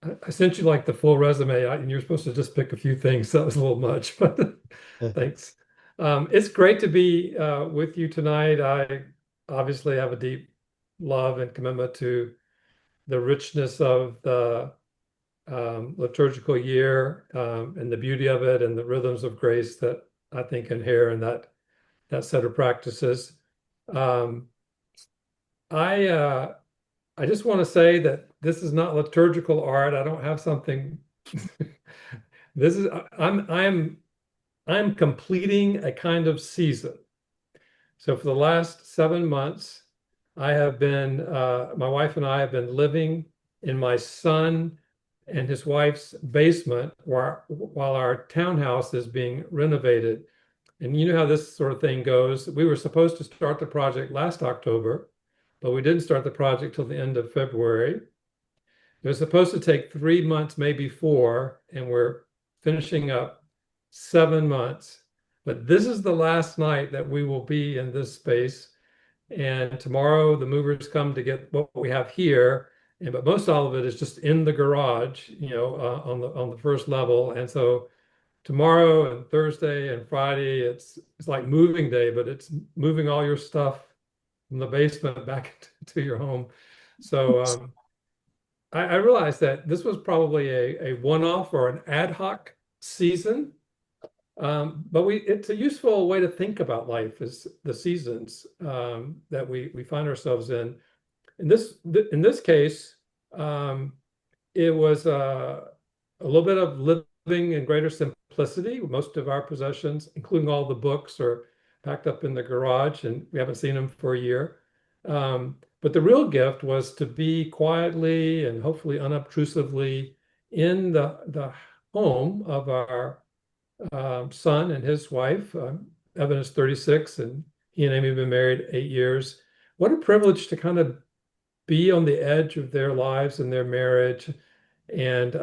I sent you like the full resume, and you're supposed to just pick a few things. So that was a little much, but thanks. It's great to be with you tonight. I obviously have a deep love and commitment to the richness of the liturgical year and the beauty of it and the rhythms of grace that I think inhere in that set of practices. Um, I I just want to say that this is not liturgical art. I don't have something. This is I'm completing a kind of season. So for the last 7 months, I have been my wife and I have been living in my son and his wife's basement while our townhouse is being renovated. And you know how this sort of thing goes. We were supposed to start the project last October, but we didn't start the project till the end of February. It was supposed to take 3 months, maybe four, and we're finishing up 7 months. But this is the last night that we will be in this space. And tomorrow the movers come to get what we have here. And but most all of it is just in the garage, on the first level. And so tomorrow and Thursday and Friday, it's like moving day, but it's moving all your stuff from the basement back to your home. So I realized that this was probably a one-off or an ad hoc season, but it's a useful way to think about life is the seasons that we find ourselves in. In this case, um, it was a little bit of living in greater simplicity. Most of our possessions, including all the books, are packed up in the garage, and we haven't seen them for a year. But the real gift was to be quietly and hopefully unobtrusively in the home of our son and his wife. Evan is 36, and he and Amy have been married 8 years. What a privilege to kind of be on the edge of their lives and their marriage, and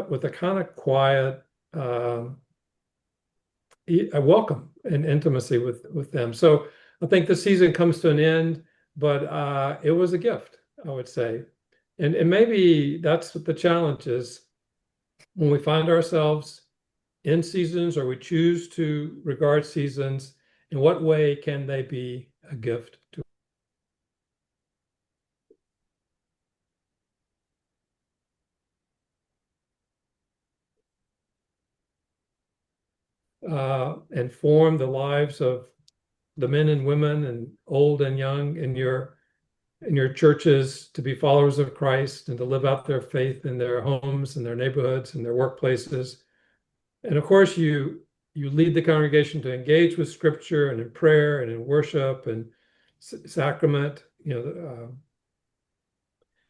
with a kind of quiet a welcome and intimacy with them. So I think the season comes to an end, but it was a gift, I would say. And maybe that's what the challenge is when we find ourselves in seasons or we choose to regard seasons, in what way can they be a gift to inform the lives of the men and women and old and young in your churches to be followers of Christ and to live out their faith in their homes and their neighborhoods and their workplaces. And of course, you lead the congregation to engage with Scripture and in prayer and in worship and sacrament.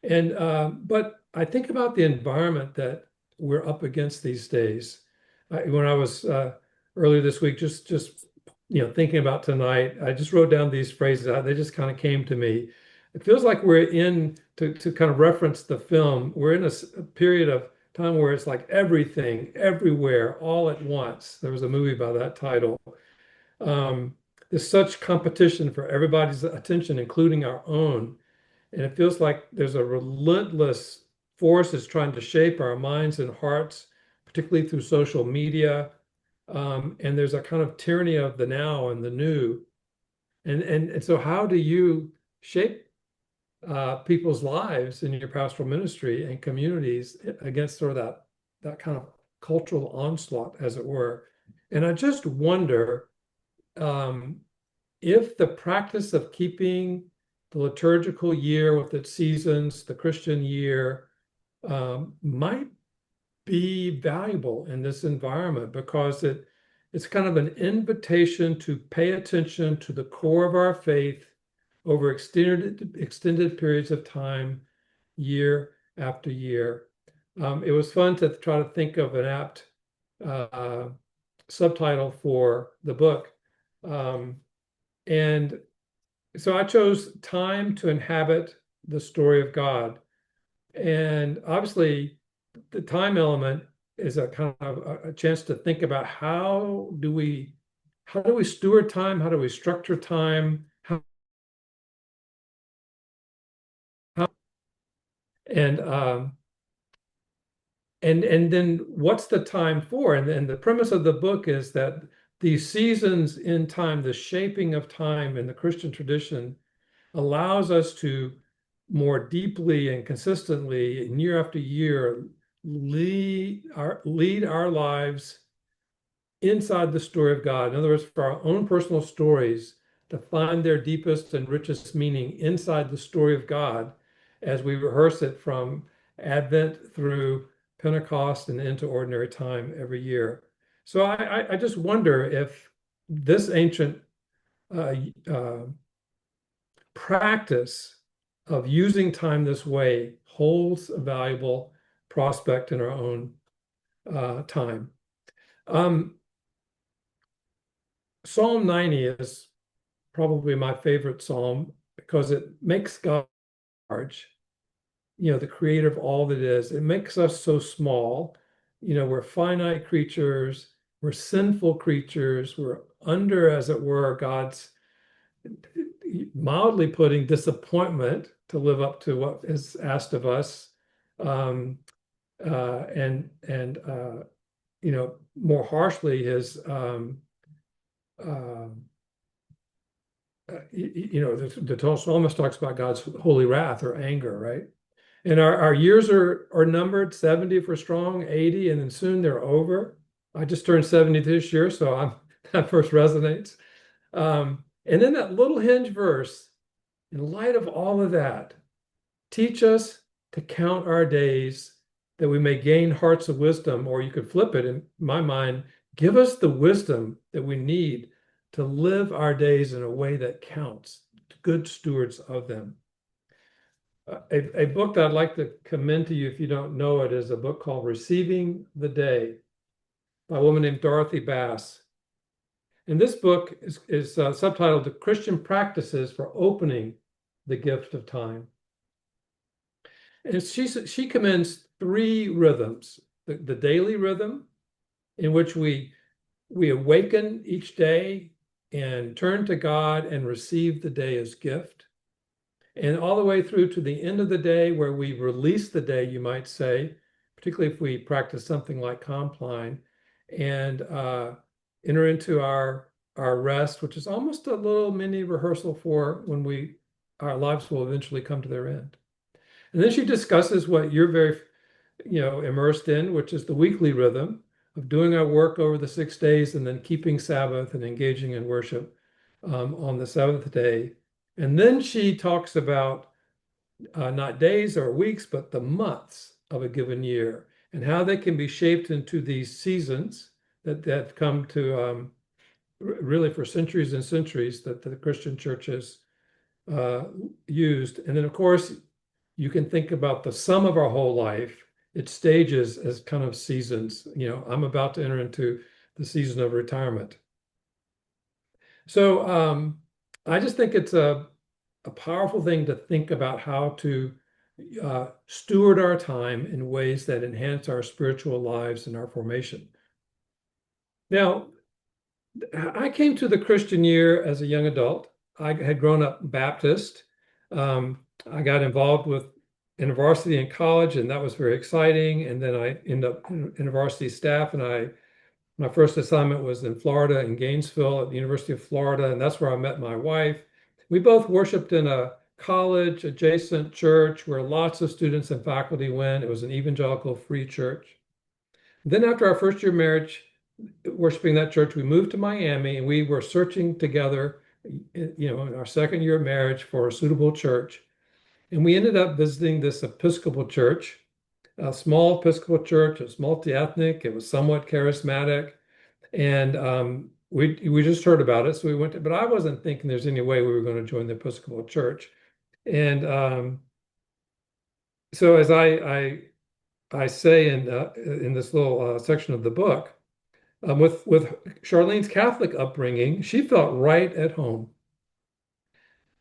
But I think about the environment that we're up against these days. When I was earlier this week, just thinking about tonight, I just wrote down these phrases. They just kind of came to me. It feels like we're to kind of reference the film. We're in a period of time where it's like everything, everywhere, all at once. There was a movie by that title. Um, there's such competition for everybody's attention, including our own. And it feels like there's a relentless force that's trying to shape our minds and hearts, particularly through social media. And there's a kind of tyranny of the now and the new. And so how do you shape people's lives in your pastoral ministry and communities against sort of that kind of cultural onslaught, as it were? And I just wonder um, if the practice of keeping the liturgical year with its seasons, the Christian year, might be valuable in this environment because it's kind of an invitation to pay attention to the core of our faith over extended periods of time, year after year. It was fun to try to think of an apt uh, subtitle for the book. Um, and so I chose Time to Inhabit the Story of God. And obviously, the time element is a kind of a chance to think about how do we steward time? How do we structure time? How, and and then what's the time for? And the premise of the book is that these seasons in time, the shaping of time in the Christian tradition allows us to more deeply and consistently, and year after year, lead our lives inside the story of God. In other words, for our own personal stories to find their deepest and richest meaning inside the story of God as we rehearse it from Advent through Pentecost and into ordinary time every year. So I just wonder if this ancient uh, uh, practice of using time this way holds a valuable prospect in our own time. Um, Psalm 90 is probably my favorite psalm because it makes God large, the creator of all that is. It makes us so small. We're finite creatures, we're sinful creatures, we're under, as it were, God's, mildly putting, disappointment to live up to what is asked of us. Um, and more harshly, his uh, the psalmist talks about God's holy wrath or anger, right? And our years are numbered, 70 if we're strong, 80, and then soon they're over. I just turned 70 this year, so that first resonates. And then that little hinge verse, in light of all of that, teach us to count our days that we may gain hearts of wisdom, or you could flip it in my mind, give us the wisdom that we need to live our days in a way that counts, good stewards of them. A book that I'd like to commend to you if you don't know it is a book called Receiving the Day by a woman named Dorothy Bass. And this book is subtitled The Christian Practices for Opening the Gift of Time. And she commends three rhythms: the daily rhythm, in which we awaken each day and turn to God and receive the day as gift, and all the way through to the end of the day, where we release the day, you might say, particularly if we practice something like Compline, and enter into our rest, which is almost a little mini rehearsal for when our lives will eventually come to their end. And then she discusses what you're very, immersed in, which is the weekly rhythm of doing our work over the 6 days and then keeping Sabbath and engaging in worship on the seventh day. And then she talks about not days or weeks, but the months of a given year and how they can be shaped into these seasons that come to really for centuries and centuries that the Christian church has uh, used. And then, of course, you can think about the sum of our whole life. It stages as kind of seasons. I'm about to enter into the season of retirement. So I just think it's a powerful thing to think about how to steward our time in ways that enhance our spiritual lives and our formation. Now, I came to the Christian year as a young adult. I had grown up Baptist. I got involved with university and college, and that was very exciting. And then I ended up in university staff, and my first assignment was in Florida, in Gainesville at the University of Florida, and that's where I met my wife. We both worshiped in a college adjacent church where lots of students and faculty went. It was an evangelical free church. Then after our first year marriage, worshiping that church, we moved to Miami, and we were searching together, in our second year of marriage for a suitable church. And we ended up visiting this Episcopal church, a small Episcopal church. It was multi-ethnic. It was somewhat charismatic. And we just heard about it. So we went to, but I wasn't thinking there's any way we were going to join the Episcopal church. And so as I say in this little section of the book, with Charlene's Catholic upbringing, she felt right at home.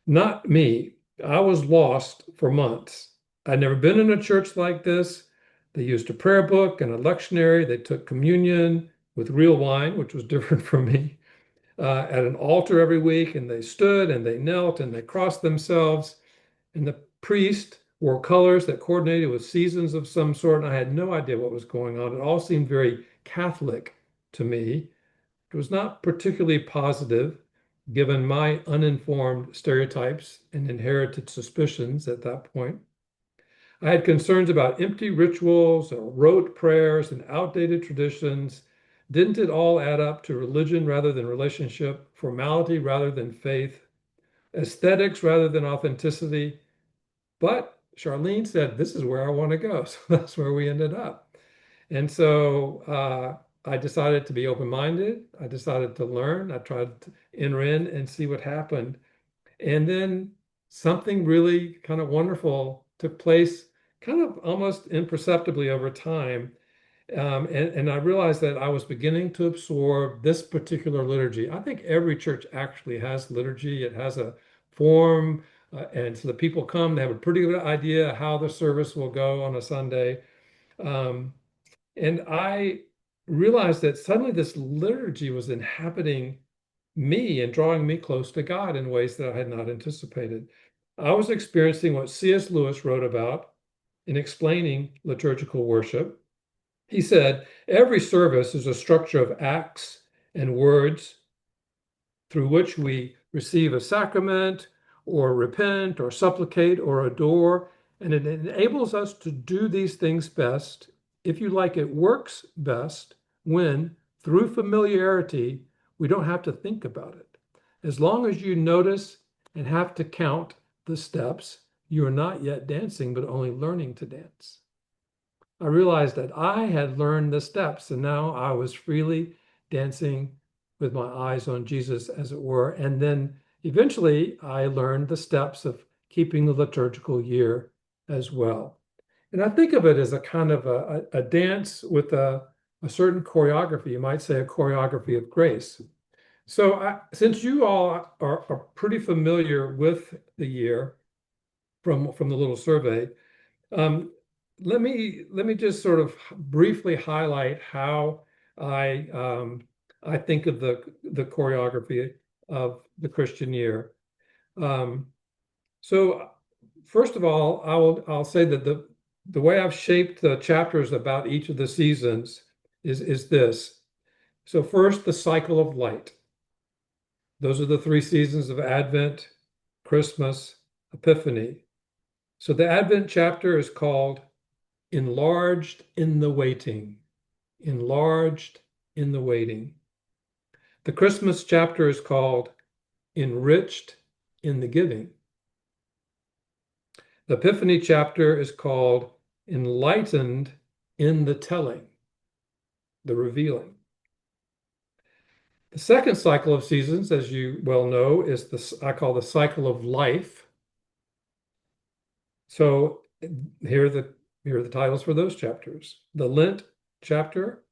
Not me. I was lost for months. I'd never been in a church like this. They used a prayer book and a lectionary. They took communion with real wine, which was different from me, at an altar every week. And they stood and they knelt and they crossed themselves. And the priest wore colors that coordinated with seasons of some sort, and I had no idea what was going on. It all seemed very Catholic to me. It was not particularly positive, given my uninformed stereotypes and inherited suspicions at that point. I had concerns about empty rituals or rote prayers and outdated traditions. Didn't it all add up to religion rather than relationship, formality rather than faith, aesthetics rather than authenticity? But Charlene said, this is where I want to go. So that's where we ended up. And so I decided to be open-minded. I decided to learn. I tried to enter in and see what happened. And then something really kind of wonderful took place, kind of almost imperceptibly over time. And I realized that I was beginning to absorb this particular liturgy. I think every church actually has liturgy. It has a form, and so the people come, they have a pretty good idea how the service will go on a Sunday. Um, and I realized that suddenly this liturgy was inhabiting me and drawing me close to God in ways that I had not anticipated. I was experiencing what C.S. Lewis wrote about in explaining liturgical worship. He said, every service is a structure of acts and words through which we receive a sacrament or repent or supplicate or adore. And it enables us to do these things best. If you like, it works best when, through familiarity, we don't have to think about it. As long as you notice and have to count the steps, you are not yet dancing, but only learning to dance. I realized that I had learned the steps and now I was freely dancing with my eyes on Jesus, as it were. And then eventually I learned the steps of keeping the liturgical year as well. And I think of it as a kind of a dance with a certain choreography. You might say a choreography of grace. So since you all are pretty familiar with the year from the little survey, um, let me just sort of briefly highlight how I think of the choreography of the Christian year. Um, so first of all, I'll say that the way I've shaped the chapters about each of the seasons is this. So first, the cycle of light. Those are the three seasons of Advent, Christmas, Epiphany. So the Advent chapter is called Enlarged in the Waiting. Enlarged in the Waiting. The Christmas chapter is called Enriched in the Giving. The Epiphany chapter is called Enlightened in the Telling, the Revealing. The second cycle of seasons, as you well know, is I call the cycle of life. So here are the titles for those chapters. The Lent chapter,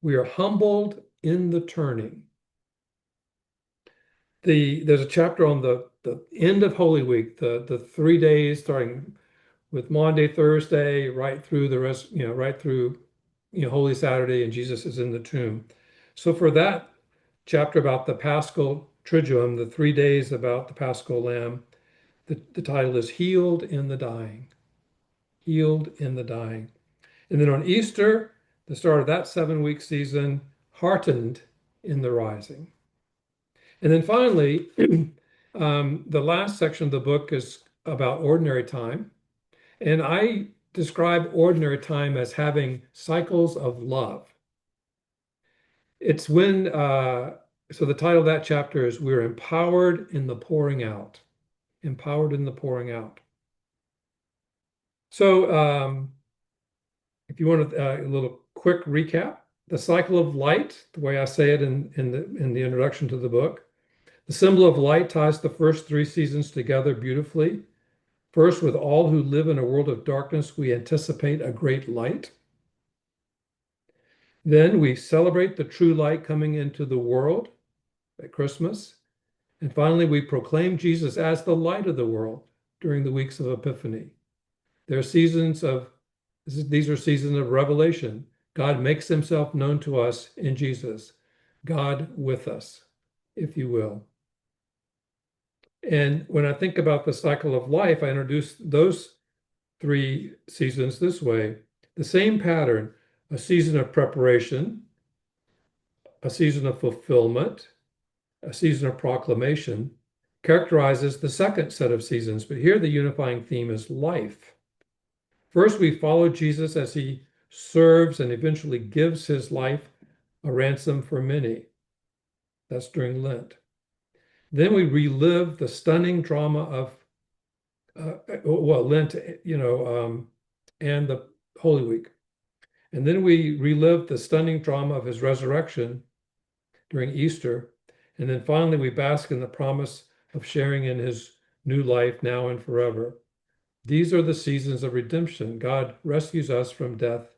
we are humbled in the turning. There's a chapter on the end of Holy Week, the 3 days starting with Maundy, Thursday, right through the rest, right through, Holy Saturday, and Jesus is in the tomb. So for that chapter about the Paschal Triduum, the 3 days about the Paschal Lamb, the title is Healed in the Dying. Healed in the Dying. And then on Easter, the start of that 7-week season, Heartened in the Rising. And then finally, the last section of the book is about ordinary time. And I describe ordinary time as having cycles of love. It's when, so the title of that chapter is We're Empowered in the Pouring Out. Empowered in the Pouring Out. So if you want a little quick recap, the cycle of light, the way I say it in the introduction to the book, the symbol of light ties the first three seasons together beautifully. First, with all who live in a world of darkness, we anticipate a great light. Then we celebrate the true light coming into the world at Christmas. And finally, we proclaim Jesus as the light of the world during the weeks of Epiphany. These are seasons of revelation. God makes himself known to us in Jesus. God with us, if you will. And when I think about the cycle of life, I introduce those three seasons this way. The same pattern, a season of preparation, a season of fulfillment, a season of proclamation, characterizes the second set of seasons. But here the unifying theme is life. First, we follow Jesus as he serves and eventually gives his life a ransom for many. That's during Lent. Then we relive the stunning drama of, Lent, and the Holy Week. And then we relive the stunning drama of his resurrection during Easter. And then finally, we bask in the promise of sharing in his new life now and forever. These are the seasons of redemption. God rescues us from death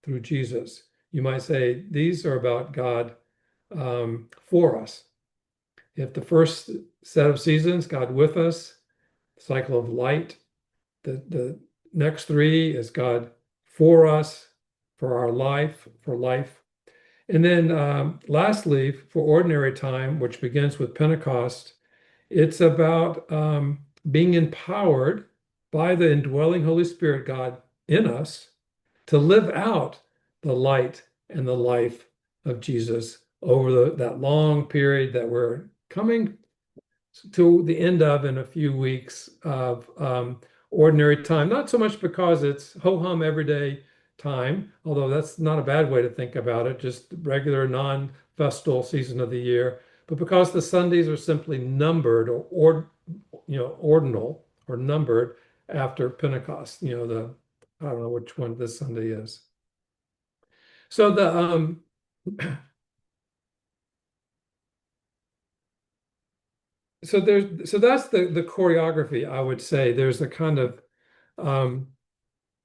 through Jesus. You might say these are about God for us. If the first set of seasons, God with us, cycle of light, the next three is God for us, for our life, for life. And then lastly, for ordinary time, which begins with Pentecost, it's about being empowered by the indwelling Holy Spirit, God in us, to live out the light and the life of Jesus over that long period that we're coming to the end of in a few weeks of ordinary time. Not so much because it's ho-hum everyday time, although that's not a bad way to think about it, just regular non-festal season of the year, but because the Sundays are simply numbered or ordinal or numbered after Pentecost. I don't know which one this Sunday is. So the so that's the choreography, I would say. There's a kind of um,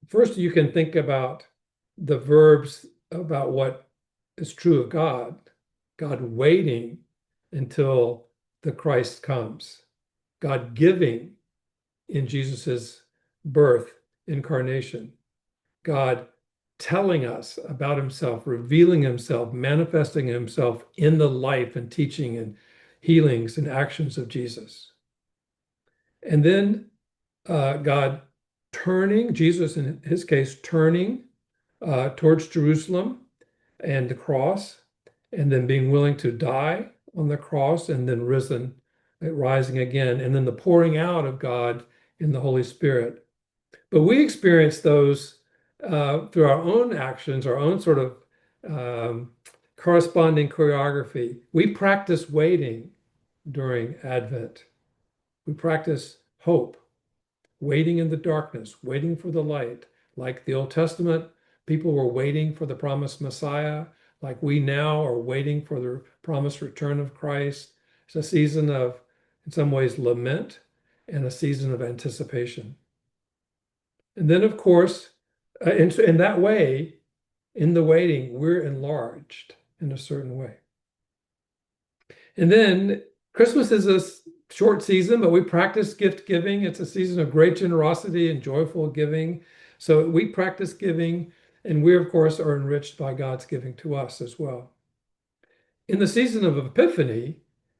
first you can think about the verbs about what is true of God, God waiting until the Christ comes, God giving in Jesus's birth, incarnation, God telling us about himself, revealing himself, manifesting himself in the life and teaching and healings and actions of Jesus. And then God turning, Jesus in his case, turning towards Jerusalem and the cross, and then being willing to die on the cross and then rising again, and then the pouring out of God in the Holy Spirit. But we experience those through our own actions, our own sort of corresponding choreography. We practice waiting during Advent. We practice hope, waiting in the darkness, waiting for the light. Like the Old Testament, people were waiting for the promised Messiah, like we now are waiting for the promised return of Christ. It's a season of, in some ways, lament and a season of anticipation. And then, of course, in that way, in the waiting, we're enlarged in a certain way. And then Christmas is a short season, but we practice gift giving. It's a season of great generosity and joyful giving. So we practice giving, and we, of course, are enriched by God's giving to us as well. In the season of Epiphany,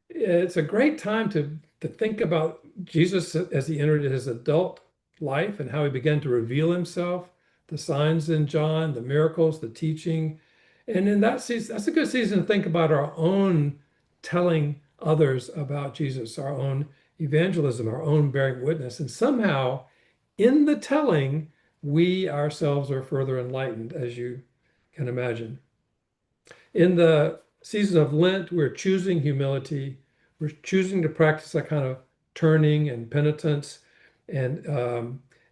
it's a great time to think about Jesus as he entered his adult life and how he began to reveal himself, the signs in John, the miracles, the teaching. And in that season, that's a good season to think about our own telling others about Jesus, our own evangelism, our own bearing witness. And somehow, in the telling, we ourselves are further enlightened, as you can imagine. In the season of Lent, we're choosing humility. We're choosing to practice that kind of turning and penitence, and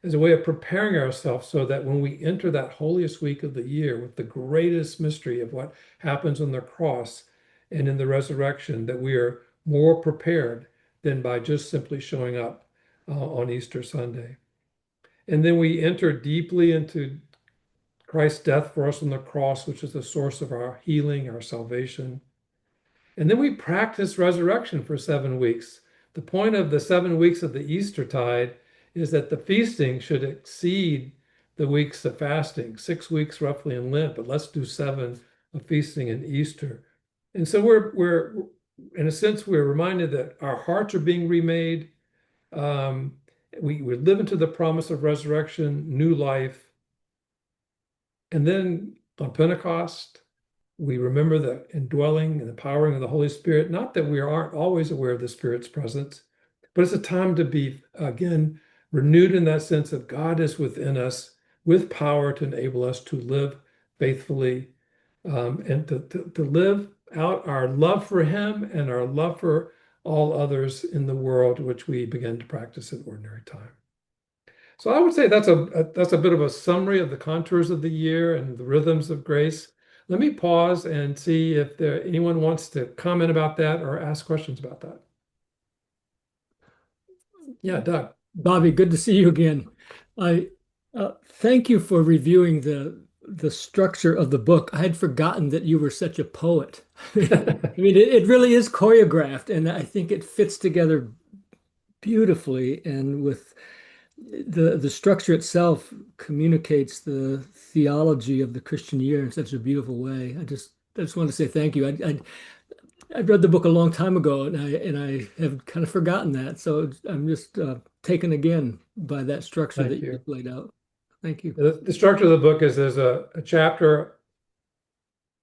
as a way of preparing ourselves so that when we enter that holiest week of the year with the greatest mystery of what happens on the cross and in the resurrection, that we are more prepared than by just simply showing up on Easter Sunday. And then we enter deeply into Christ's death for us on the cross, which is the source of our healing, our salvation. And then we practice resurrection for 7 weeks. The point of the 7 weeks of the Eastertide is that the feasting should exceed the weeks of fasting, 6 weeks roughly in Lent, but let's do 7 of feasting in Easter. And so we're in a sense, we're reminded that our hearts are being remade, um, We live into the promise of resurrection, new life. And then on Pentecost, we remember the indwelling and empowering of the Holy Spirit. Not that we aren't always aware of the Spirit's presence, but it's a time to be, again, renewed in that sense of God is within us with power to enable us to live faithfully, and to live out our love for Him and our love for all others in the world, which we begin to practice in ordinary time. So I would say that's a bit of a summary of the contours of the year and the rhythms of grace. Let me pause and see if anyone wants to comment about that or ask questions about that. Yeah, Doug. Bobby, good to see you again. I thank you for reviewing the structure of the book. I had forgotten that you were such a poet. I mean, it really is choreographed, and I think it fits together beautifully. And with the structure itself communicates the theology of the Christian year in such a beautiful way. I just want to say thank you. I read the book a long time ago, and I have kind of forgotten that. So I'm just taken again by that structure that Thank you you. just laid out. Thank you. The structure of the book is there's a chapter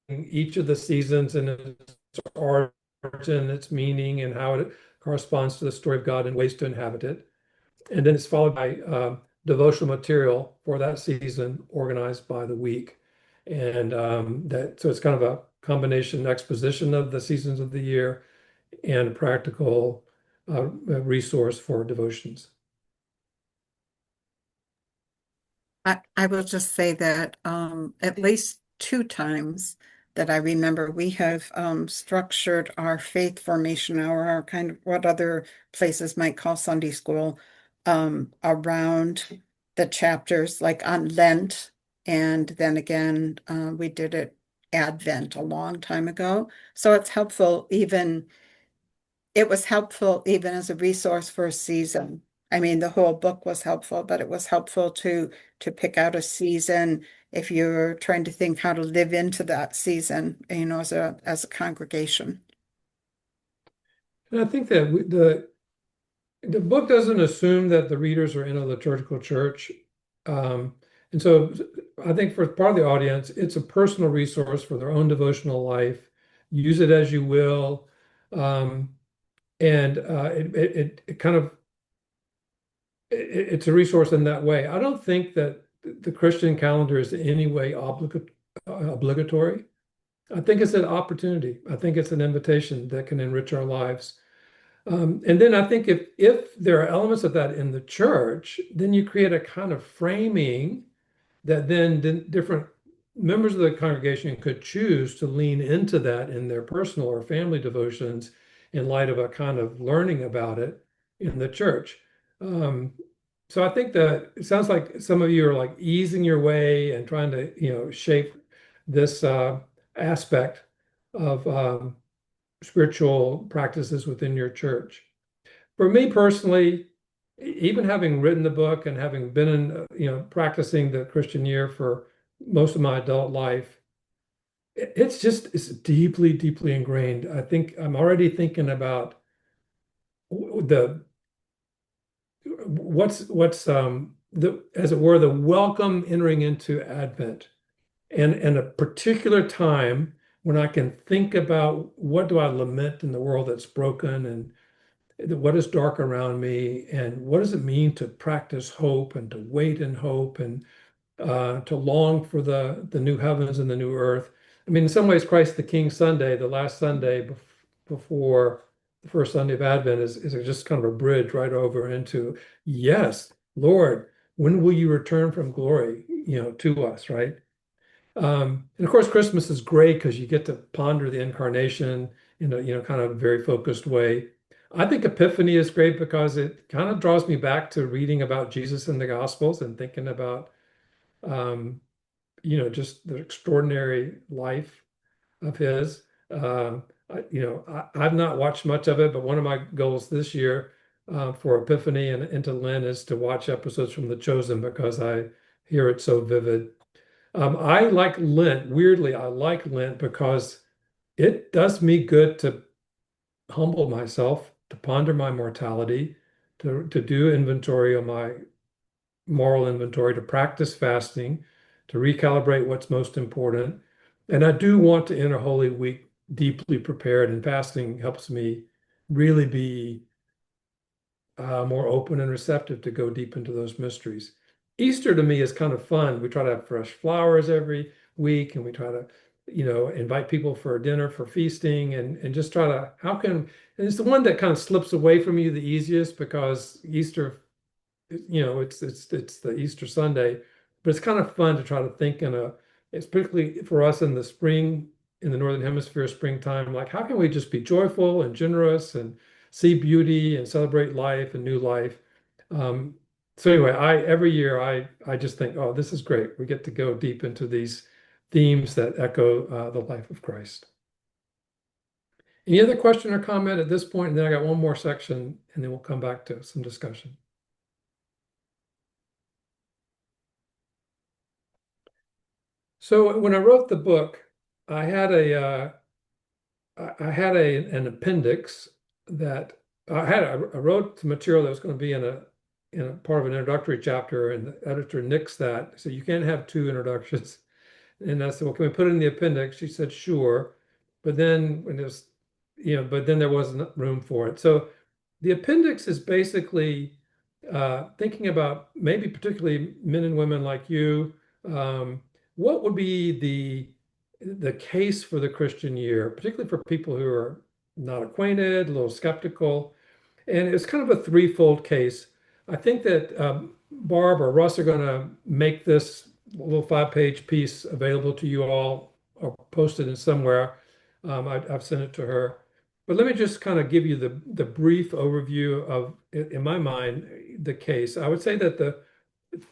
in each of the seasons and its origin, its meaning, and how it corresponds to the story of God and ways to inhabit it. And then it's followed by devotional material for that season, organized by the week. And so it's kind of a combination exposition of the seasons of the year and a practical resource for devotions. I will just say that at least two times that I remember, we have structured our faith formation hour, our kind of what other places might call Sunday school, around the chapters, like on Lent. And then again, we did it Advent a long time ago. So it's helpful even it was helpful even as a resource for a season. I mean, the whole book was helpful, but it was helpful to pick out a season if you're trying to think how to live into that season, as a congregation. And I think that the book doesn't assume that the readers are in a liturgical church. Um, and so I think for part of the audience, it's a personal resource for their own devotional life. Use it as you will. And it kind of it's a resource in that way. I don't think that the Christian calendar is in any way obligatory. I think it's an opportunity. I think it's an invitation that can enrich our lives. And then I think if there are elements of that in the church, then you create a kind of framing that then different members of the congregation could choose to lean into that in their personal or family devotions in light of a kind of learning about it in the church. Um, so I think that it sounds like some of you are like easing your way and trying to, shape this aspect of spiritual practices within your church. For me personally, even having written the book and having been in, practicing the Christian year for most of my adult life, it's deeply, deeply ingrained. I think I'm already thinking about the what's the as it were the welcome entering into Advent and a particular time when I can think about what do I lament in the world that's broken and what is dark around me and what does it mean to practice hope and to wait in hope and to long for the new heavens and the new earth. I mean, in some ways, Christ the King Sunday, the last Sunday before the first Sunday of Advent, is just kind of a bridge right over into, yes, Lord, when will you return from glory, to us, right? And of course, Christmas is great because you get to ponder the incarnation in a, kind of very focused way. I think Epiphany is great because it kind of draws me back to reading about Jesus in the Gospels and thinking about um, just the extraordinary life of his. I've not watched much of it, but one of my goals this year for Epiphany and into Lent is to watch episodes from The Chosen because I hear it so vivid. I like Lent. Weirdly, I like Lent because it does me good to humble myself, to ponder my mortality, to do inventory on my moral inventory, to practice fasting, to recalibrate what's most important. And I do want to enter Holy Week deeply prepared, and fasting helps me really be more open and receptive to go deep into those mysteries. Easter to me is kind of fun. We try to have fresh flowers every week, and we try to, invite people for dinner for feasting, and just try to, and it's the one that kind of slips away from you the easiest because Easter, it's the Easter Sunday, but it's kind of fun to try to think it's particularly for us in the spring, in the Northern Hemisphere, springtime, like how can we just be joyful and generous and see beauty and celebrate life and new life. Um, so anyway, every year I just think, oh, this is great. We get to go deep into these themes that echo the life of Christ. Any other question or comment at this point? And then I got one more section, and then we'll come back to some discussion. So when I wrote the book, I had an appendix that I wrote the material that was going to be in a part of an introductory chapter, and the editor nixed that. So you can't have two introductions. And I said, well, can we put it in the appendix? She said, sure. But then when it was, but then there wasn't room for it. So the appendix is basically thinking about maybe particularly men and women like you. What would be the case for the Christian year, particularly for people who are not acquainted, a little skeptical? And it's kind of a threefold case. I think that Barb or Russ are going to make this little 5-page piece available to you all or post it in somewhere. I've sent it to her. But let me just kind of give you the brief overview of, in my mind, the case. I would say that the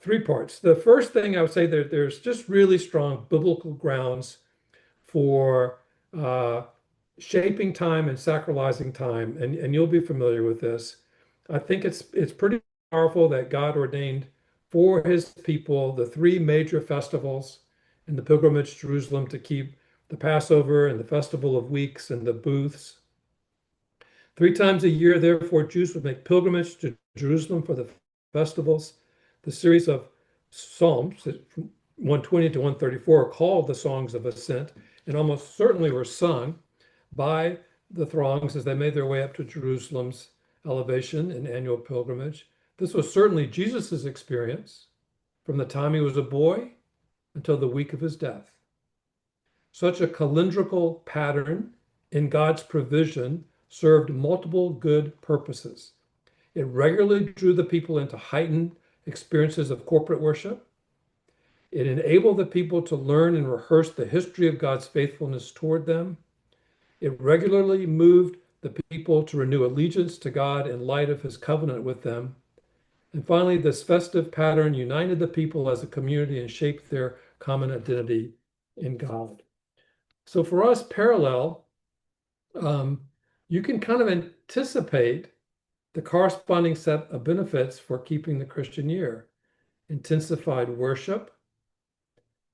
three parts. The first thing I would say that there's just really strong biblical grounds for shaping time and sacralizing time, and you'll be familiar with this. I think it's pretty powerful that God ordained for his people the three major festivals in the pilgrimage to Jerusalem to keep the Passover and the Festival of Weeks and the booths. 3 times a year, therefore, Jews would make pilgrimage to Jerusalem for the festivals. The series of Psalms, from 120 to 134, are called the Songs of Ascent, and almost certainly were sung by the throngs as they made their way up to Jerusalem's elevation and annual pilgrimage. This was certainly Jesus's experience from the time he was a boy until the week of his death. Such a calendrical pattern in God's provision served multiple good purposes. It regularly drew the people into heightened experiences of corporate worship. It enabled the people to learn and rehearse the history of God's faithfulness toward them. It regularly moved the people to renew allegiance to God in light of his covenant with them. And finally, this festive pattern united the people as a community and shaped their common identity in God. So for us, parallel, you can kind of anticipate the corresponding set of benefits for keeping the Christian year. Intensified worship,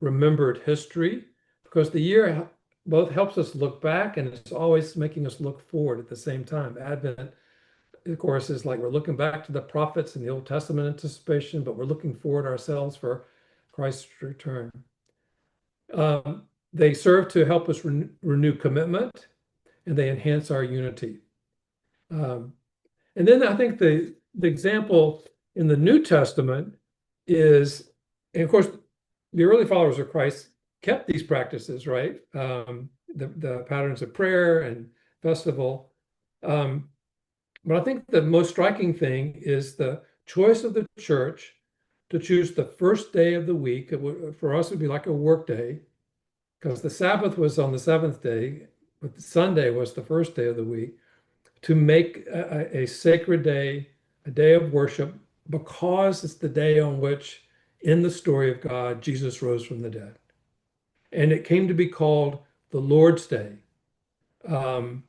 remembered history, because the year both helps us look back and it's always making us look forward at the same time. Advent, of course, is like we're looking back to the prophets in the Old Testament anticipation, but we're looking forward ourselves for Christ's return. They serve to help us renew commitment, and they enhance our unity. Um, and then I think the example in the New Testament is, and of course, the early followers of Christ kept these practices, right? The patterns of prayer and festival. But I think the most striking thing is the choice of the church to choose the first day of the week. For us, it would be like a work day, because the Sabbath was on the seventh day, but Sunday was the first day of the week, to make a sacred day, a day of worship, because it's the day on which, in the story of God, Jesus rose from the dead. And it came to be called the Lord's Day. Um,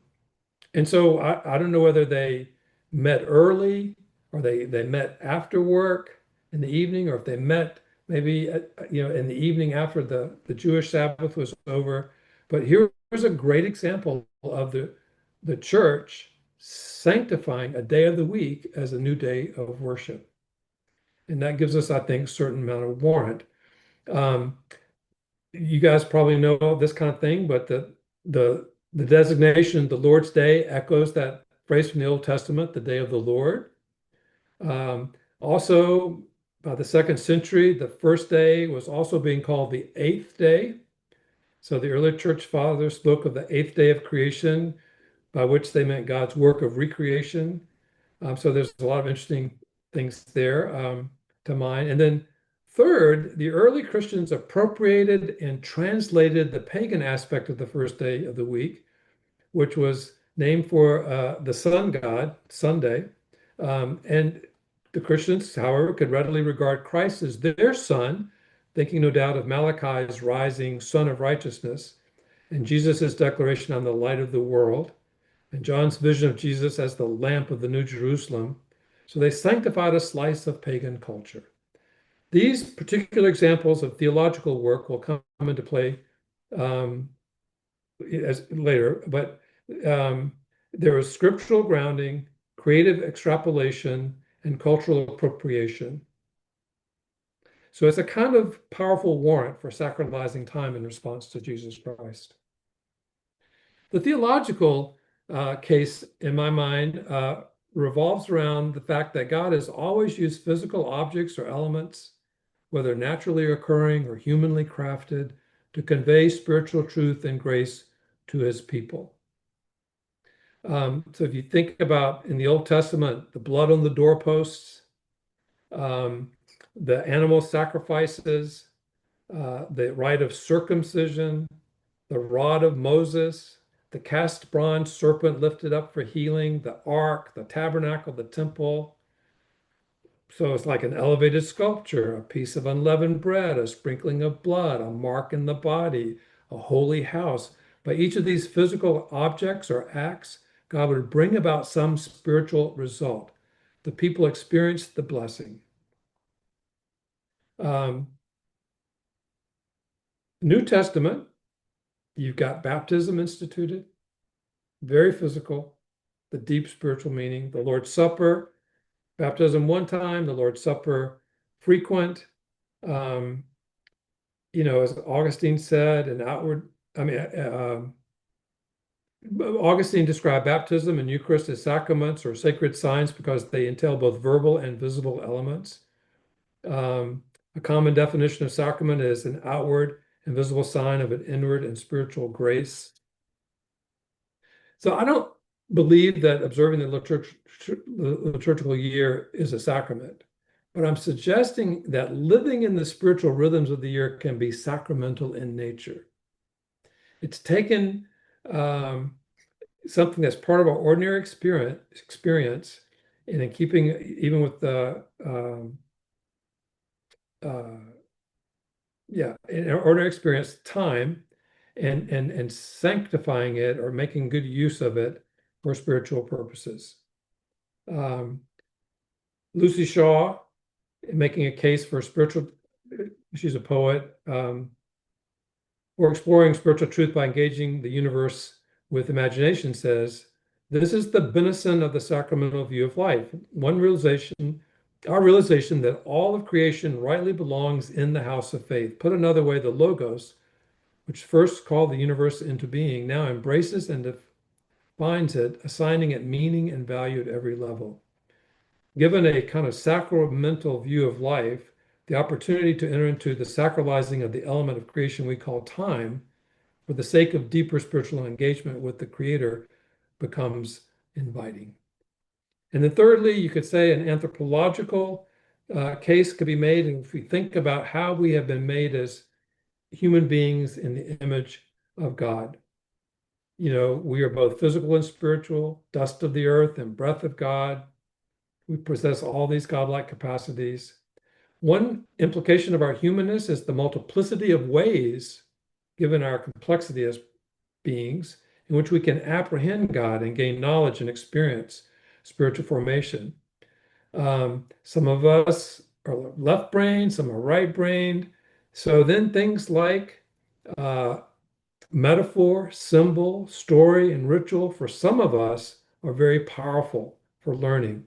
and so I don't know whether they met early or they met after work in the evening, or if they met maybe in the evening after the Jewish Sabbath was over. But here's a great example of the church sanctifying a day of the week as a new day of worship. And that gives us, I think, a certain amount of warrant. Um, you guys probably know this kind of thing, but the designation, the Lord's Day, echoes that phrase from the Old Testament, the day of the Lord. Also, by the second century, the first day was also being called the eighth day. So the early church fathers spoke of the eighth day of creation, by which they meant God's work of recreation. So there's a lot of interesting things there to mind. And then third, the early Christians appropriated and translated the pagan aspect of the first day of the week, which was named for the sun god, Sunday. And the Christians, however, could readily regard Christ as their son, thinking no doubt of Malachi's rising Son of Righteousness and Jesus' declaration on the light of the world and John's vision of Jesus as the lamp of the New Jerusalem. So they sanctified a slice of pagan culture. These particular examples of theological work will come into play um, as later, but um, there is scriptural grounding, creative extrapolation, and cultural appropriation. So it's a kind of powerful warrant for sacralizing time in response to Jesus Christ. The theological case, in my mind, revolves around the fact that God has always used physical objects or elements, whether naturally occurring or humanly crafted, to convey spiritual truth and grace to his people. So if you think about in the Old Testament, the blood on the doorposts, um, the animal sacrifices, the rite of circumcision, the rod of Moses, the cast bronze serpent lifted up for healing, the ark, the tabernacle, the temple. So it's like an elevated sculpture, a piece of unleavened bread, a sprinkling of blood, a mark in the body, a holy house. By each of these physical objects or acts, God would bring about some spiritual result. The people experienced the blessing. Um, New Testament, you've got baptism instituted, very physical, the deep spiritual meaning, the Lord's Supper, baptism one time, the Lord's Supper frequent. Um, as Augustine said, an outward, I mean, Augustine described baptism and Eucharist as sacraments or sacred signs because they entail both verbal and visible elements. A common definition of sacrament is an outward and visible sign of an inward and spiritual grace. So I don't believe that observing the liturgical year is a sacrament, but I'm suggesting that living in the spiritual rhythms of the year can be sacramental in nature. It's taken something that's part of our ordinary experience, and in keeping even with the uh, in our ordinary experience, time, and sanctifying it or making good use of it for spiritual purposes. Um, Lucy Shaw, making a case for spiritual, she's a poet, for exploring spiritual truth by engaging the universe with imagination, says, this is the benison of the sacramental view of life. Our realization that all of creation rightly belongs in the house of faith. Put another way, the Logos, which first called the universe into being, now embraces and defines it, assigning it meaning and value at every level. Given a kind of sacramental view of life, the opportunity to enter into the sacralizing of the element of creation we call time, for the sake of deeper spiritual engagement with the Creator, becomes inviting. And then thirdly, you could say an anthropological case could be made. And if we think about how we have been made as human beings in the image of God, we are both physical and spiritual, dust of the earth and breath of God. We possess all these godlike capacities. One implication of our humanness is the multiplicity of ways, given our complexity as beings, in which we can apprehend God and gain knowledge and experience spiritual formation. Some of us are left-brained, some are right-brained. So then things like metaphor, symbol, story, and ritual for some of us are very powerful for learning.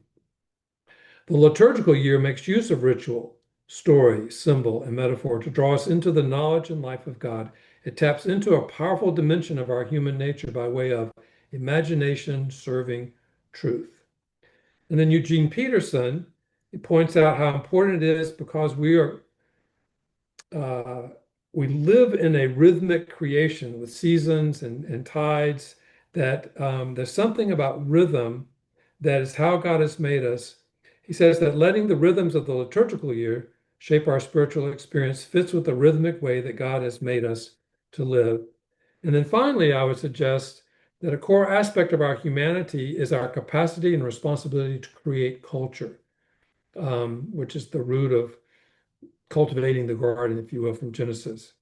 The liturgical year makes use of ritual, story, symbol, and metaphor to draw us into the knowledge and life of God. It taps into a powerful dimension of our human nature by way of imagination serving truth. And then Eugene Peterson, he points out how important it is because uh, we live in a rhythmic creation with seasons and tides, that there's something about rhythm that is how God has made us. He says that letting the rhythms of the liturgical year shape our spiritual experience fits with the rhythmic way that God has made us to live. And then finally, I would suggest that a core aspect of our humanity is our capacity and responsibility to create culture, which is the root of cultivating the garden, if you will, from Genesis.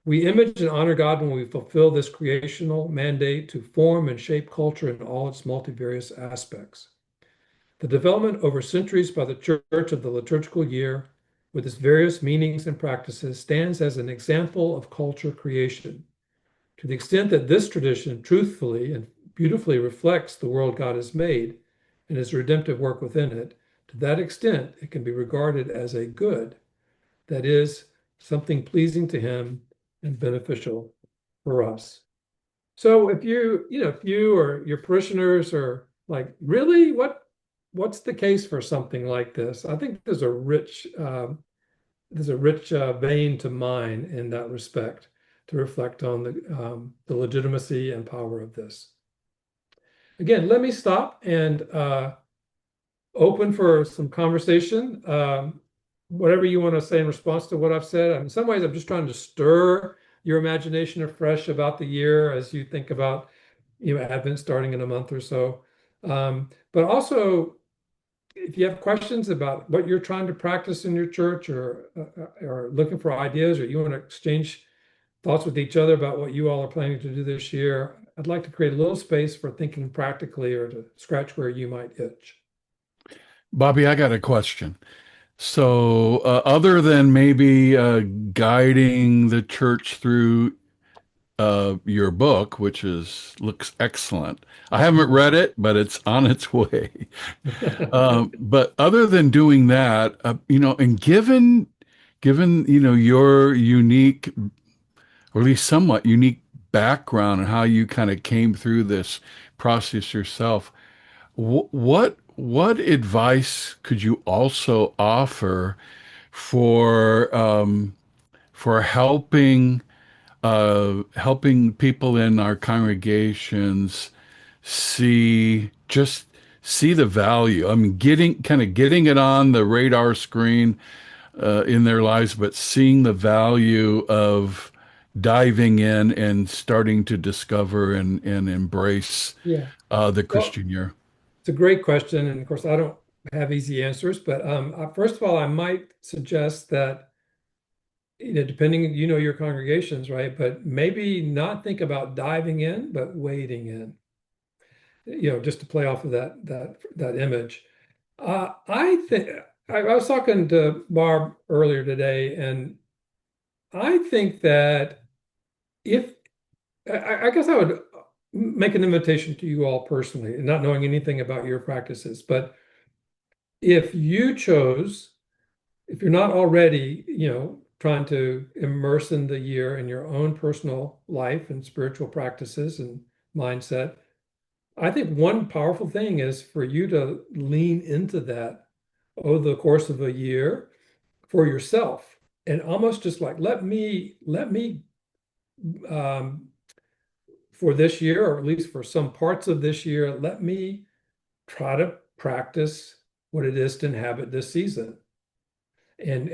We image and honor God when we fulfill this creational mandate to form and shape culture in all its multivarious aspects. The development over centuries by the Church of the liturgical year, with its various meanings and practices, stands as an example of culture creation. To the extent that this tradition truthfully and beautifully reflects the world God has made and his redemptive work within it, to that extent it can be regarded as a good, that is, something pleasing to him and beneficial for us. So if you or your parishioners are like, really, what's the case for something like this? I think there's a rich vein to mine in that respect to reflect on the legitimacy and power of this. Again, let me stop and open for some conversation. Whatever you want to say in response to what I've said. In some ways, I'm just trying to stir your imagination afresh about the year as you think about, Advent starting in a month or so. But also, if you have questions about what you're trying to practice in your church, or looking for ideas, or you want to exchange thoughts with each other about what you all are planning to do this year, I'd like to create a little space for thinking practically or to scratch where you might itch. Bobby, I got a question. So, other than maybe guiding the church through your book, which is looks excellent. I haven't read it, but it's on its way. But other than doing that, and given your unique, or at least somewhat unique background and how you kind of came through this process yourself, what advice could you also offer for helping helping people in our congregations see the value? I mean, getting it on the radar screen in their lives, but seeing the value of diving in and starting to discover and embrace Yeah. the Well, Christian year. it's a great question. And of course, I don't have easy answers, but first of all, I might suggest that, depending, your congregations, right? But maybe not think about diving in, but wading in, just to play off of that image. I think I was talking to Barb earlier today, and I think that if I guess I would make an invitation to you all personally, and not knowing anything about your practices, but if you chose, if you're not already, trying to immerse in the year in your own personal life and spiritual practices and mindset, I think one powerful thing is for you to lean into that over the course of a year for yourself, and almost just like let me um, for this year, or at least for some parts of this year, let me try to practice what it is to inhabit this season, and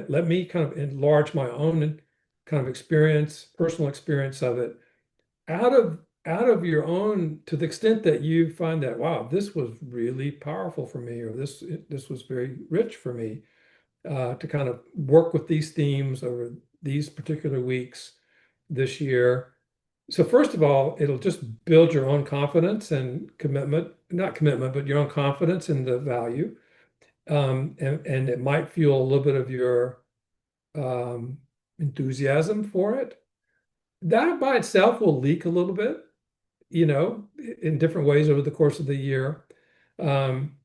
let me kind of enlarge my own kind of personal experience of it, out of your own, to the extent that you find that, wow, this was really powerful for me, or this was very rich for me, to kind of work with these themes over these particular weeks this year. So first of all, it'll just build your own confidence and commitment, not commitment, but your own confidence in the value. And it might fuel a little bit of your enthusiasm for it. That by itself will leak a little bit in different ways over the course of the year. Um,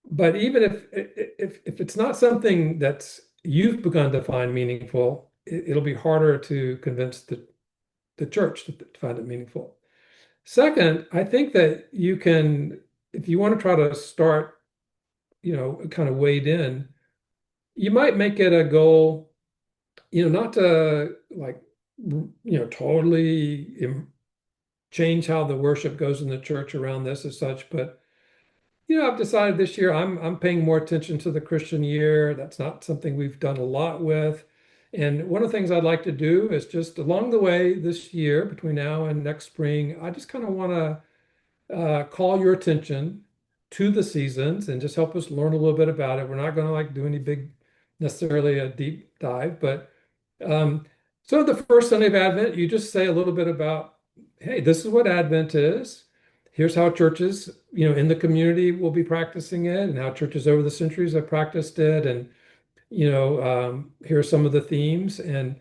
but even if it's not something that's you've begun to find meaningful, it'll be harder to convince the church to find it meaningful. Second, I think that you can, if you want to try to start, kind of wade in, you might make it a goal, not to like, totally change how the worship goes in the church around this as such, but I've decided this year I'm paying more attention to the Christian year. That's not something we've done a lot with. And one of the things I'd like to do is just along the way this year, between now and next spring, I just kind of want to call your attention to the seasons and just help us learn a little bit about it. We're not going to like do any big, necessarily a deep dive, but um, so the first Sunday of Advent, you just say a little bit about, hey, this is what Advent is. Here's how churches, in the community will be practicing it, and how churches over the centuries have practiced it, and here are some of the themes. And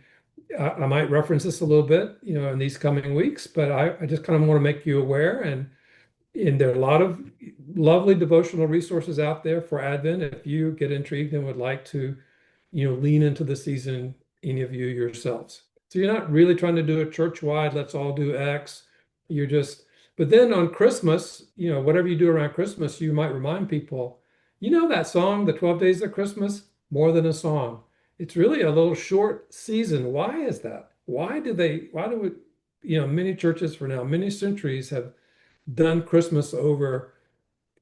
I might reference this a little bit, in these coming weeks, but I just kind of want to make you aware. And there are a lot of lovely devotional resources out there for Advent. If you get intrigued and would like to, lean into the season, any of you yourselves. So you're not really trying to do a church-wide, let's all do X. You're just, but then on Christmas, whatever you do around Christmas, you might remind people, that song, The 12 Days of Christmas, more than a song. It's really a little short season. Why is that? Why do we, many churches for now, many centuries have done Christmas over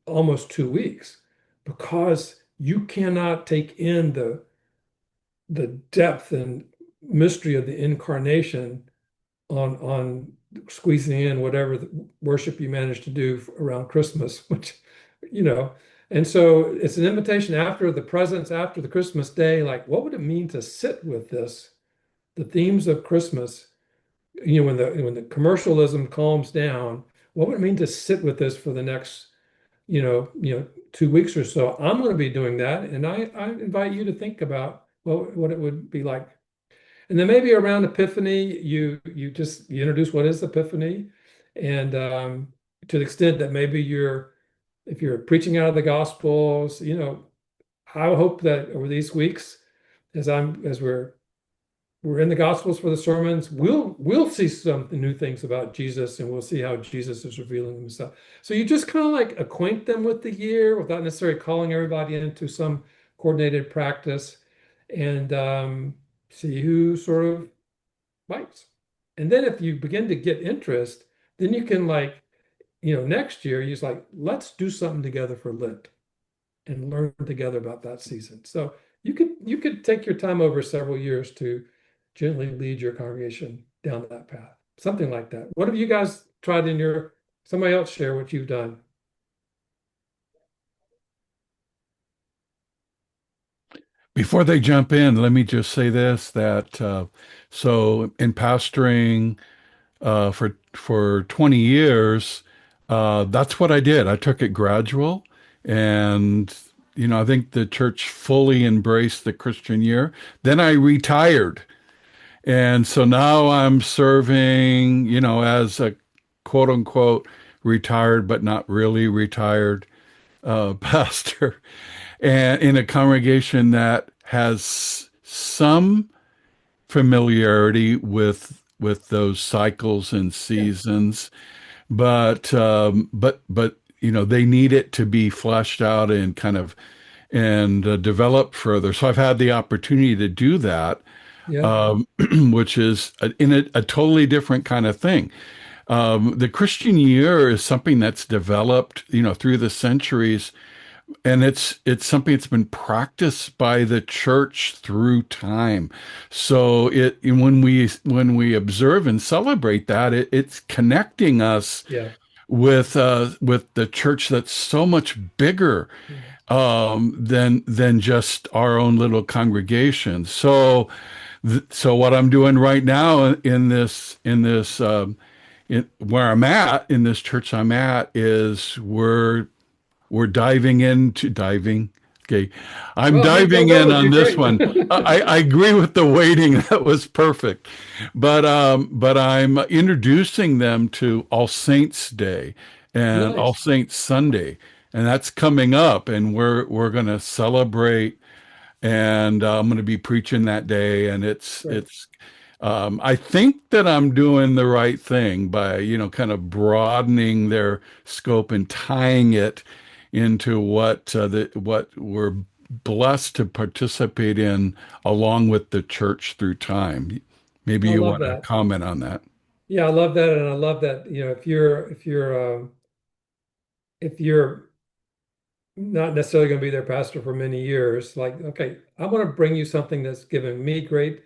almost 2 weeks because you cannot take in the depth and mystery of the incarnation on squeezing in whatever worship you manage to do around Christmas, which you know. And so it's an invitation after the presence, after the Christmas day, like what would it mean to sit with this, the themes of Christmas, when the commercialism calms down, what would it mean to sit with this for the next, 2 weeks or so? I'm going to be doing that, and I invite you to think about what it would be like. And then maybe around Epiphany, you introduce what is Epiphany, and to the extent that maybe if you're preaching out of the Gospels, I hope that over these weeks, as we're in the Gospels for the sermons, we'll see some new things about Jesus, and we'll see how Jesus is revealing himself. So you just kind of like acquaint them with the year without necessarily calling everybody into some coordinated practice, and see who sort of bites. And then if you begin to get interest, then you can like, next year, you're just like, let's do something together for Lent and learn together about that season. So you could take your time over several years to gently lead your congregation down that path. Something like that. What have you guys tried somebody else share what you've done? Before they jump in, let me just say this, that so in pastoring for 20 years, that's what I did. I took it gradual, and I think the church fully embraced the Christian year. Then I retired, and so now I'm serving, as a quote unquote retired but not really retired pastor, and in a congregation that has some familiarity with those cycles and Yeah. seasons, but they need it to be fleshed out and kind of and developed further. So I've had the opportunity to do that, Yeah. um, which is in a totally different kind of thing. The Christian year is something that's developed, through the centuries, and it's something that's been practiced by the church through time. So when we observe and celebrate that, it's connecting us Yeah. with the church that's so much bigger Yeah. than just our own little congregation. So what I'm doing right now where I'm at in this church I'm at is we're diving into diving. Okay. I'm Well, man, diving well, in was on you this great? one. I agree with the waiting. That was perfect. But I'm introducing them to All Saints Day and All Nice. Saints Sunday. And that's coming up, and we're going to celebrate, and I'm going to be preaching that day, and Great. I think that I'm doing the right thing by, kind of broadening their scope and tying it into what we're blessed to participate in along with the church through time. Maybe I you love want to that. comment on that. Yeah, I love that, and I love that. If you're not necessarily going to be their pastor for many years, like, okay, I want to bring you something that's given me great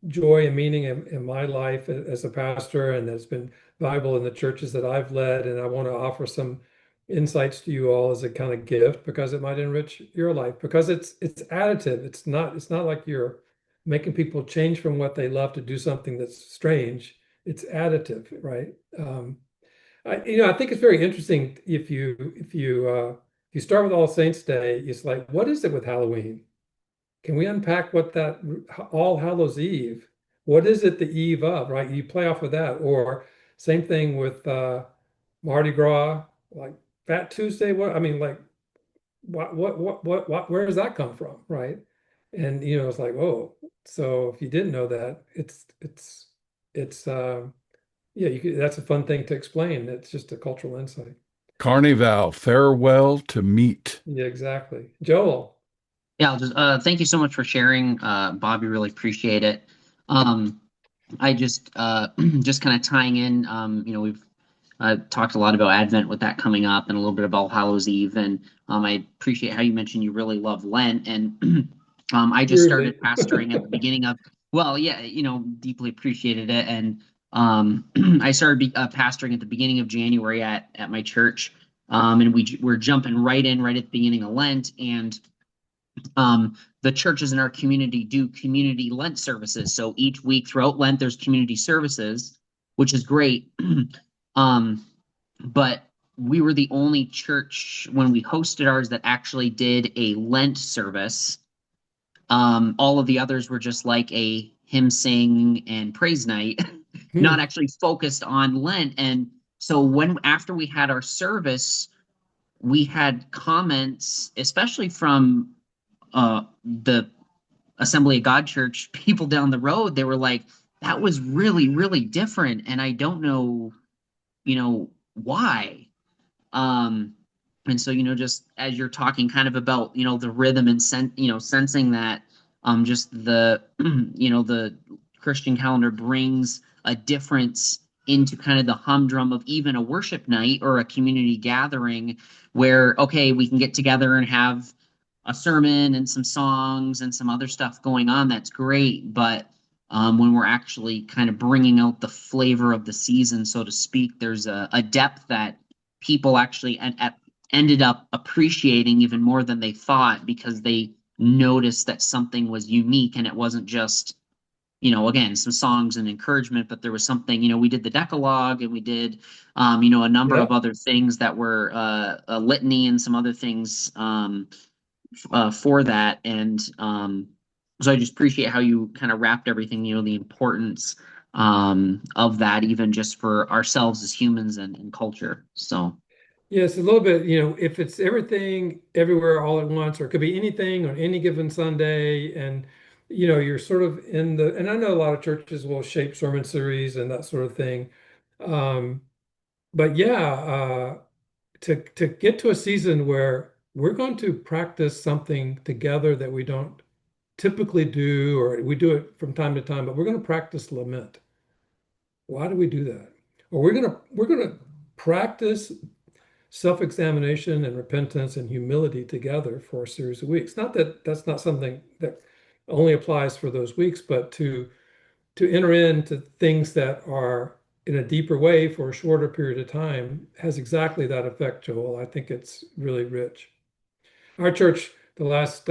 joy and meaning in my life as a pastor, and that's been valuable in the churches that I've led. And I want to offer some insights to you all as a kind of gift because it might enrich your life because it's additive. It's not like you're making people change from what they love to do something that's strange. It's additive, right? I think it's very interesting if you start with All Saints Day, it's like, what is it with Halloween? Can we unpack what that All Hallows Eve? What is it the eve of, right? You play off of that, or same thing with Mardi Gras, like Fat Tuesday. What I mean, like, where does that come from, right? And it's like, oh, so if you didn't know that, it's yeah, that's a fun thing to explain. It's just a cultural insight. Carnival, farewell to meat. Yeah, exactly. Joel. Yeah, I'll just thank you so much for sharing, Bobby. Really appreciate it. Um, I just just kind of tying in. We've talked a lot about Advent with that coming up, and a little bit about Hallows Eve, and I appreciate how you mentioned you really love Lent, and I just Weirdly. started pastoring at the beginning of. Well, yeah, deeply appreciated it, and I started pastoring at the beginning of January at my church, and we're jumping right in right at the beginning of Lent, and the churches in our community do community Lent services. So each week throughout Lent, there's community services, which is great. um, but we were the only church when we hosted ours that actually did a Lent service. All of the others were just like a hymn sing and praise night, not Hmm. actually focused on Lent. And so when after we had our service, we had comments, especially from the Assembly of God Church people down the road. They were like, that was really, really different. And I don't know, why. Um, and so, just as you're talking kind of about, the rhythm and sensing that just the, the Christian calendar brings a difference into kind of the humdrum of even a worship night or a community gathering where, okay, we can get together and have a sermon and some songs and some other stuff going on. That's great. But when we're actually kind of bringing out the flavor of the season, so to speak, there's a depth that people actually ended up appreciating even more than they thought because they noticed that something was unique and it wasn't just again some songs and encouragement, but there was something. We did the Decalogue and we did a number of Yep. other things that were a litany and some other things for that. And so I just appreciate how you kind of wrapped everything, the importance of that, even just for ourselves as humans and culture. So. Yes, a little bit, if it's everything everywhere all at once, or it could be anything on any given Sunday, and you're sort of and I know a lot of churches will shape sermon series and that sort of thing. Um, but yeah, to get to a season where we're going to practice something together that we don't typically do, or we do it from time to time, but we're going to practice lament. Why do we do that? Or we're going to practice self-examination and repentance and humility together for a series of weeks. Not that that's not something that only applies for those weeks, but to enter into things that are in a deeper way for a shorter period of time has exactly that effect, Joel. I think it's really rich. Our church, the last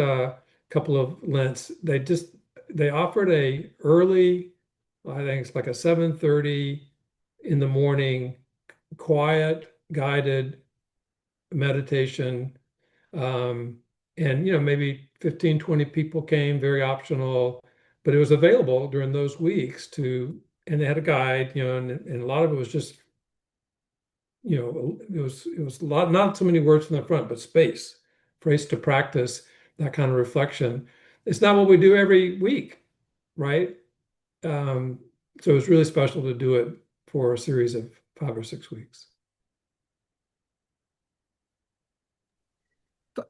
couple of Lents, they offered a early, I think it's like a 7:30 in the morning, quiet, guided meditation, um, And, maybe 15, 20 people came, very optional, but it was available during those weeks and they had a guide, and a lot of it was just, it was a lot, not so many words from the front, but space to practice that kind of reflection. It's not what we do every week, right? Um, so it was really special to do it for a series of 5 or 6 weeks.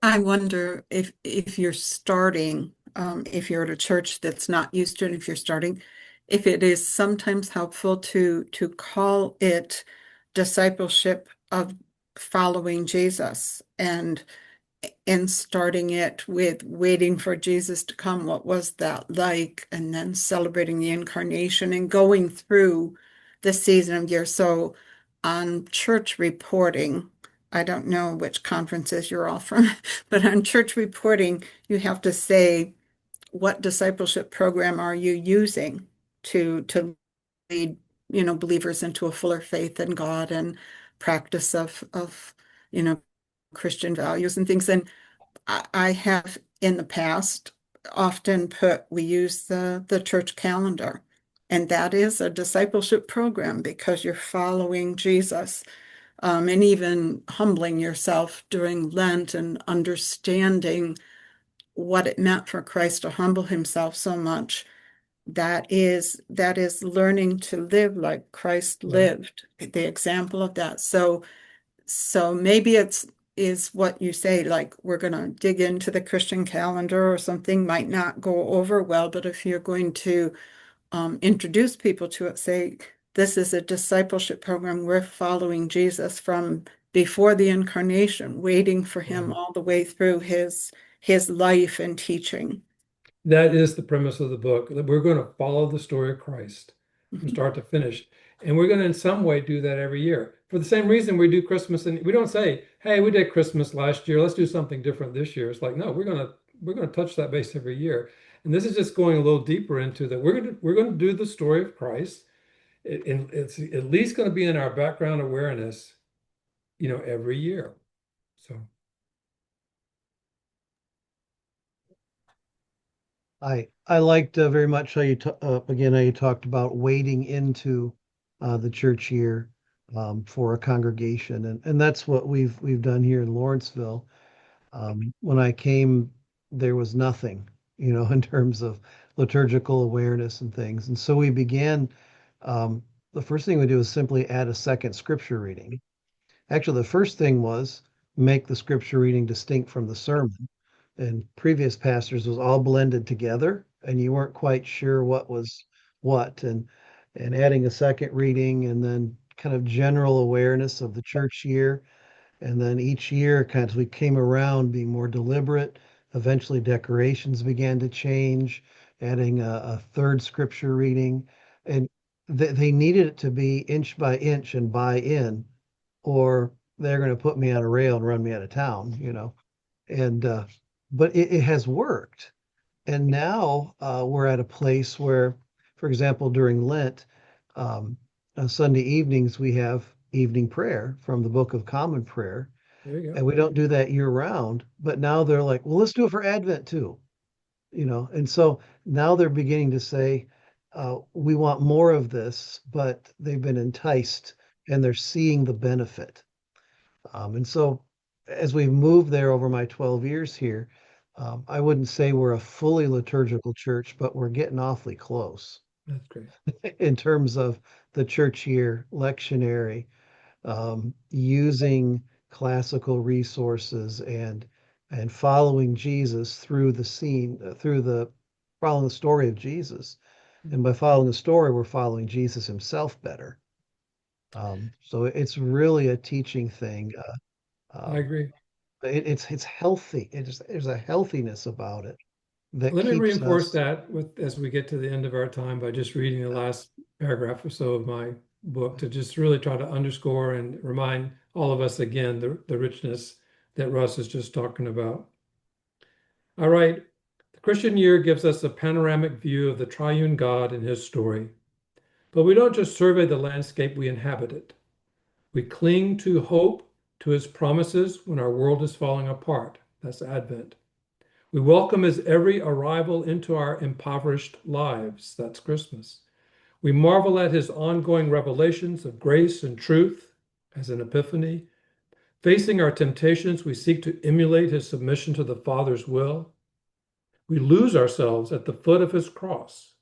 I wonder if you're starting, if you're at a church that's not used to it, if you're starting, if it is sometimes helpful to call it discipleship of following Jesus and starting it with waiting for Jesus to come. What was that like? And then celebrating the incarnation and going through the season of year. So on church reporting, I don't know which conferences you're all from, but on church reporting, you have to say, what discipleship program are you using to lead, believers into a fuller faith in God and practice of, you know, Christian values and things. And I have in the past often we use the church calendar, and that is a discipleship program because you're following Jesus, and even humbling yourself during Lent and understanding what it meant for Christ to humble himself so much. That is learning to live like Christ Right. lived, the example of that. So maybe it's is what you say, like we're going to dig into the Christian calendar or something might not go over well, but if you're going to introduce people to it, say, this is a discipleship program. We're following Jesus from before the incarnation, waiting for him Right. all the way through his life and teaching. That is the premise of the book, that we're going to follow the story of Christ from Mhm. start to finish. And we're going to, in some way, do that every year. For the same reason we do Christmas, and we don't say, "Hey, we did Christmas last year. Let's do something different this year." It's like, no, we're going to touch that base every year. And this is just going a little deeper into that. We're going to do the story of Christ. It's at least going to be in our background awareness, every year. So I liked very much how how you talked about wading into the church year for a congregation, and that's what we've done here in Lawrenceville. When I came, there was nothing, in terms of liturgical awareness and things, and so we began. Um, the first thing we do is simply add a second scripture reading. Actually, the first thing was make the scripture reading distinct from the sermon. And previous pastors was all blended together, and you weren't quite sure what was what. And adding a second reading, and then kind of general awareness of the church year, and then each year, kind of we came around being more deliberate. Eventually, decorations began to change, adding a third scripture reading, and they needed it to be inch by inch and buy in, or they're going to put me on a rail and run me out of town. And but it has worked. And now we're at a place where, for example, during Lent, um, on Sunday evenings we have evening prayer from the Book of Common Prayer, there you go. and we don't do that year round. But now they're like, well, let's do it for Advent too. And so now they're beginning to say, we want more of this, but they've been enticed and they're seeing the benefit. And so as we've moved there over my 12 years here, I wouldn't say we're a fully liturgical church, but we're getting awfully close That's great. in terms of the church year, lectionary, using classical resources and following Jesus through the scene, through the following the story of Jesus. And by following the story, we're following Jesus himself better. So it's really a teaching thing. I Um, agree. it's healthy. There's a healthiness about it that Let me keeps reinforce us. that as we get to the end of our time by just reading the last paragraph or so of my book to just really try to underscore and remind all of us again the richness that Russ is just talking about. All right. The Christian year gives us a panoramic view of the triune God and his story. But we don't just survey the landscape, we inhabit it. We cling to hope, to his promises when our world is falling apart. That's Advent. We welcome his every arrival into our impoverished lives. That's Christmas. We marvel at his ongoing revelations of grace and truth as an epiphany. Facing our temptations, we seek to emulate his submission to the Father's will. We lose ourselves at the foot of his cross.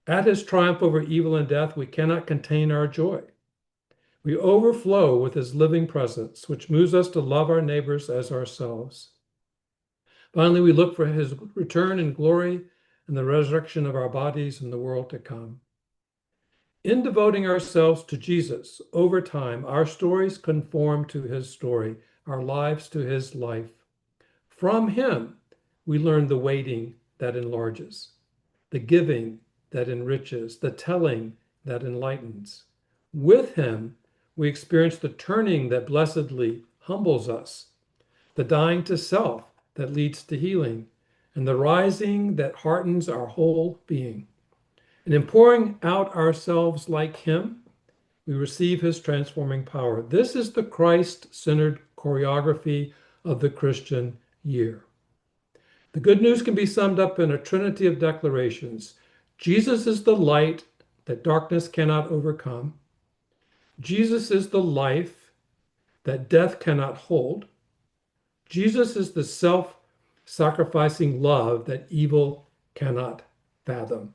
At his triumph over evil and death, we cannot contain our joy. We overflow with his living presence, which moves us to love our neighbors as ourselves. Finally, we look for his return in glory and the resurrection of our bodies in the world to come. In devoting ourselves to Jesus over time, our stories conform to his story, our lives to his life. From him, we learn the waiting that enlarges, the giving that enriches, the telling that enlightens. With him, we experience the turning that blessedly humbles us, the dying to self that leads to healing, and the rising that heartens our whole being. And in pouring out ourselves like him, we receive his transforming power. This is the Christ-centered choreography of the Christian year. The good news can be summed up in a trinity of declarations. Jesus is the light that darkness cannot overcome. Jesus is the life that death cannot hold. Jesus is the self-sacrificing love that evil cannot fathom.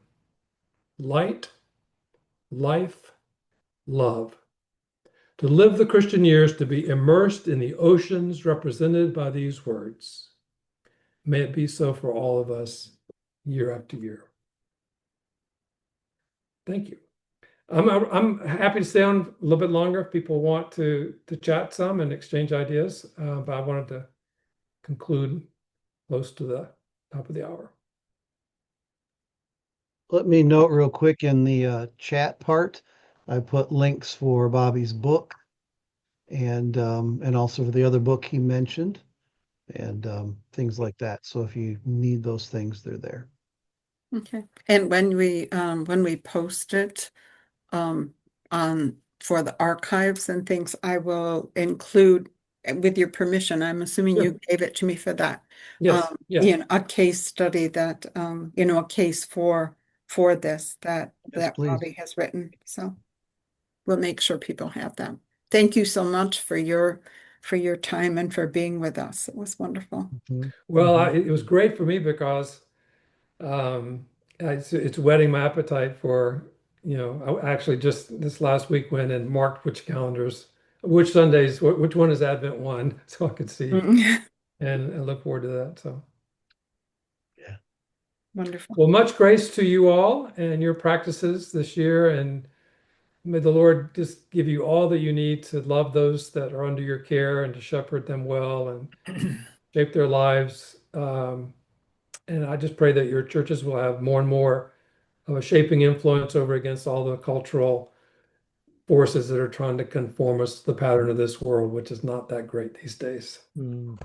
Light, life, love. To live the Christian years, to be immersed in the oceans represented by these words. May it be so for all of us year after year. Thank you. I'm happy to stay on a little bit longer if people want to chat some and exchange ideas, but I wanted to conclude close to the top of the hour. Let me note real quick in the chat part, I put links for Bobby's book and also for the other book he mentioned and things like that. So if you need those things, they're there. Okay. And when we post it on for the archives and things, I will include, with your permission, I'm assuming Sure. you gave it to me for that. Yes, yes. A case study that a case for this that Yes, please. Bobby has written. So we'll make sure people have that. Thank you so much for your time and for being with us. It was wonderful. Mhm. Well, Mhm. it was great for me because it's whetting my appetite for, I actually just this last week went and marked which Sundays, which one is Advent one, so I could see and look forward to that. So, Yeah. Wonderful. well, much grace to you all and your practices this year, and may the Lord just give you all that you need to love those that are under your care and to shepherd them well and shape their lives. And I just pray that your churches will have more and more of a shaping influence over against all the cultural forces that are trying to conform us to the pattern of this world, which is not that great these days. Mm.